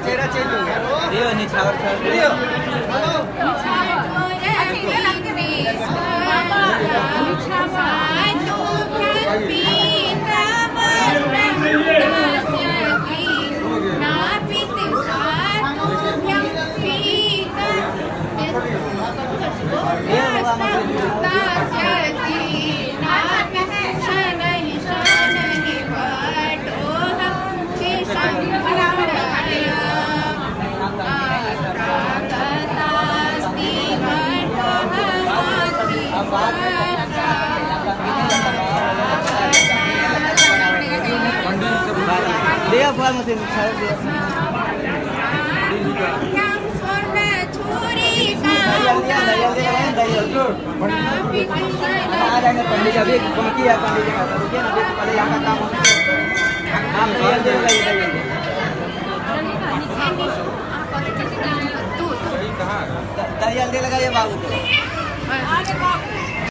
चेहरा चेंज हो गया। रियो निछावर रियो hello dia buat mesin saya dia ada yang पंडित अभी बाकी है पंडित का रुकिए ना अभी पहले यहाँ का काम होना आप दरियल दे लगाइए बाबू को